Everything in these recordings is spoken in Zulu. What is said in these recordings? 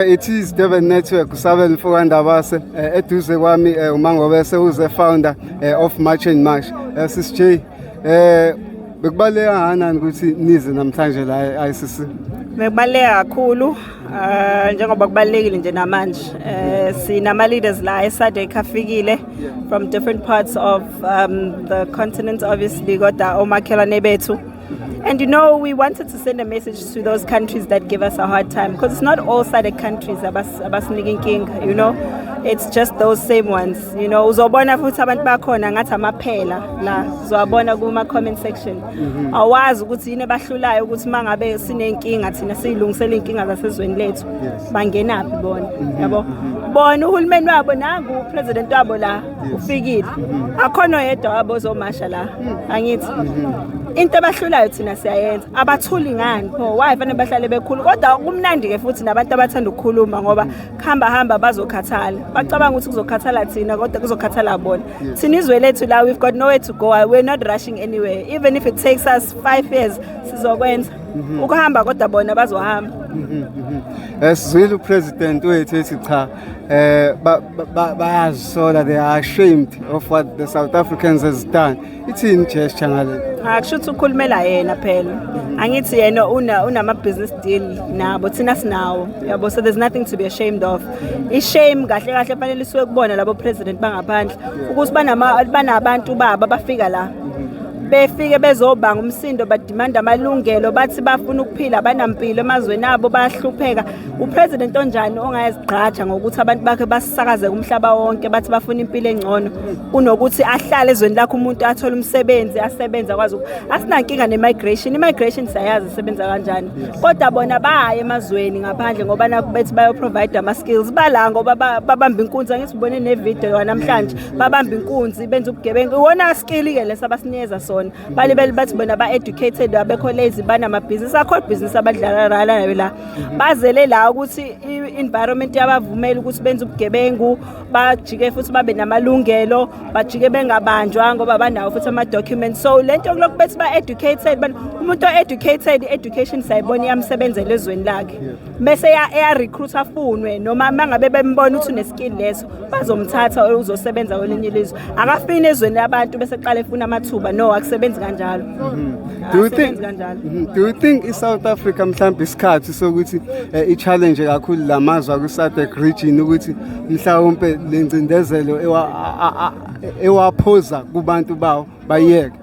It is Durban Network, Usabel Mfokandabase, eduze kwami uMangobese uze founder of March and March. Sis J, bekubaleka kangakanani ukuthi nize namhlanje la ICC? Bekubaleka kakhulu njengoba kubalekile nje namanje. Sinama leaders la eSADC afikile from different parts of the continent, obviously kodwa omakhelwane bethu. And you know, we wanted to send a message to those countries that give us a hard time, because it's not all SADC countries abasiniking king, you know, it's just those same ones, you know. Uzobona futhi abantu bakhona ngathi amaphela la, uzobona kuma comment section. Awazi ukuthi yini ebahlulayo ukuthi mangabe sinenkinga thina siyilungisela inkinga zasezweni lethu. Bangenaphi bona, yabo? Bona uhulumeni wabo nangu upresident wabo la ufikile. Akhona yedwa wabo ozomasha la, angithi. Into abahlulayo thina siyayenza, abathuli ngani pho, why fanele bahlale bekhulu, kodwa kumnandi ke futhi nabantu abathanda ukukhuluma ngoba hamba bazokhathala, bacabanga ukuthi kuzokhathala thina kodwa kuzokhathala bona. Thina izwe lethu la, we've got nowhere to go, we're not rushing anywhere, even if it takes us 5 years sizokwenza ukuhamba kodwa bona bazohamba. Sizwile upresident wethu ethi cha bayazisola, they are ashamed of what the South Africans has done. Ithini gesture ngale? Akusho ukhulumela yena phela, angithi yena unama business deal nabo, thina sinawo, yabo. So there's nothing to be ashamed of. Ishame kahle kahle fanele isuke kubona labo president bangaphandle ukuthi banabantu babo bafika la, befike bezobanga umsindo, badimanda amalungelo, bathi bafuna ukuphila, banampilo emazweni abo, bayahlupheka. Upresident onjani ongayizigqaja ngokuthi abantu bakhe basisakaze umhlaba wonke bathi bafuna impilo engcono kunokuthi ahlale ezweni lakhe umuntu athole umsebenzi asebenza kwazi asinankinga immigration siyayazi isebenza kanjani, kodwa bona baye emazweni ngaphandle ngoba nakho bethi bayo provide ama skills bala ngoba babamba inkunzi. Ngisibone ne video namhlanje babamba inkunzi benza ubugebengu, iwona skill ke lesa basinikeza sona. Balibeli bathi bona ba educated, abekho lazy, banama business, akho business abadlala nayo la, bazele la ukuthi environment yabavumela ukuthi benze ubugebengu, bajike futhi babe namalungelo, bajike bengabanjwa ngoba banawo futhi ama documents. So lento kulokhu bethi ba educated, umuntu educated, education sayibona iyamsebenzela ezweni lakhe, bese ya recruit afunwe noma mangabe bembona ukuthi une skill leso bazomthatha uzosebenza kwelinye ilizwe, akafini ezweni labantu bese qala efuna amathuba. No, akusebenzi kanjalo. Do you think iSouth Africa mhlawumbe isikhathi sokuthi i-challenge kakhulu lamazwe ku-SADC region ukuthi mhlawumbe lencindezelo ewaphoza kubantu bawo bayeke?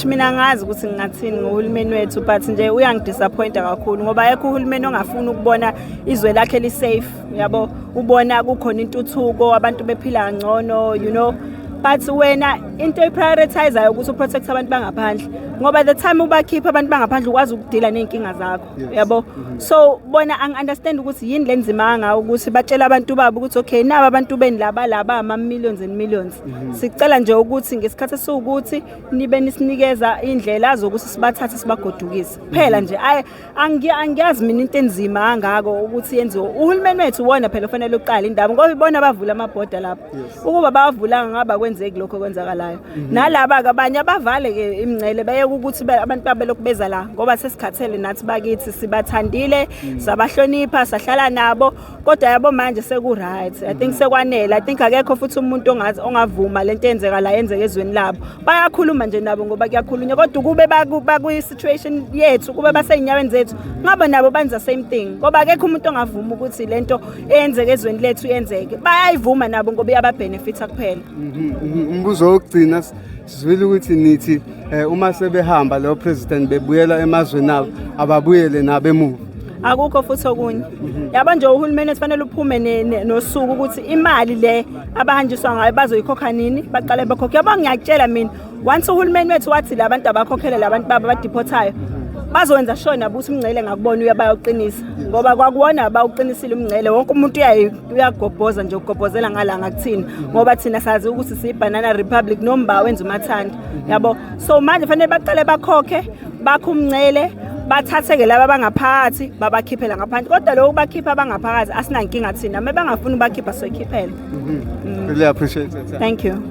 Mina ngazi ukuthi ngingathini ngohulumeni wethu, but nje uyangidisappointa kakhulu ngoba ayekho uhulumeni ongafuni ukubona izwe lakhe li safe, yabo. Ubona kukhona intuthuko, abantu bephila kangcono, you know. But wena into eprioritize ukuthi uprotect abantu bangaphandle ngoba the time ubakhipha abantu bangaphandle ukwazi ukudila nenkinga zakho, yabo. So bona angi-understand ukuthi yini lenzima ngawo ukuthi batshela abantu babo ukuthi okay, naba abantu beni laba ama millions and millions. Sicela nje ukuthi ngesikhathi esiwukuthi nibe nisinikeza indlela zokuthi sibathathe sibagodukise phela nje. Angiyazi mina into enzima kangako ukuthi yenziwe. Uhulumeni wethu wona phela ufanele uqala indaba ngoba ibona bavula amabhoda lapho, ukuba bavula ngaba kwenzeki lokho kwenzakalayo. Nalaba abanye abavale ke imncele beye ukuthi abantu babelokhu beza la ngoba sesikhathele nathi bakithi sibathandile, sabahlonipha, sahlala nabo, kodwa yabo manje seku right. I think sekwanele. I think akekho futhi umuntu ongavuma lento yenzeka la yenzeke ezweni labo. Bayakhuluma nje nabo ngoba kuyakhulunywa, kodwa kube bakuyi situation yethu, kube baseyinyaweni zethu, ngabe nabo benza same thing ngoba akekho umuntu ongavuma ukuthi lento eyenzeke ezweni lethu yenzeke. Bayayivuma nabo ngoba iyaba benefita kuphela. Umbuzo wokugcina sizwile ukuthi nithi uma sebehamba lo president bebuyela emazweni abo ababuyele nabo emuva. Akukho futhi okunye, yabo. Nje uhulumeni ufanele uphume nosuku ukuthi imali le abahanjiswa ngayo bazoyikhokha nini, baqale bakhokhe. Yabo ngiyakutshela mina, once uhulumeni wethu wathi labantu abakhokhele labantu baba badipothayo bazowenza sure nabo ukuthi umngcele ngakubona uyabayaqinisa ngoba kwakuwona abawuqinisile umngcele. Wonke umuntu uyagobhoza nje, ukugobhozela ngalanga kuthini ngoba thina sazi ukuthi siyibanana republic nomba wenza umathanda, yabo. So manje fanele baqale bakhokhe, bakho umngcele, bathatheke laba bangaphakathi babakhiphela ngaphandle, kodwa lokho bakhipha abangaphakathi asinankinga thina. Uma bangafuni bakhipha soyikhiphela. Really appreciate it. Thank you.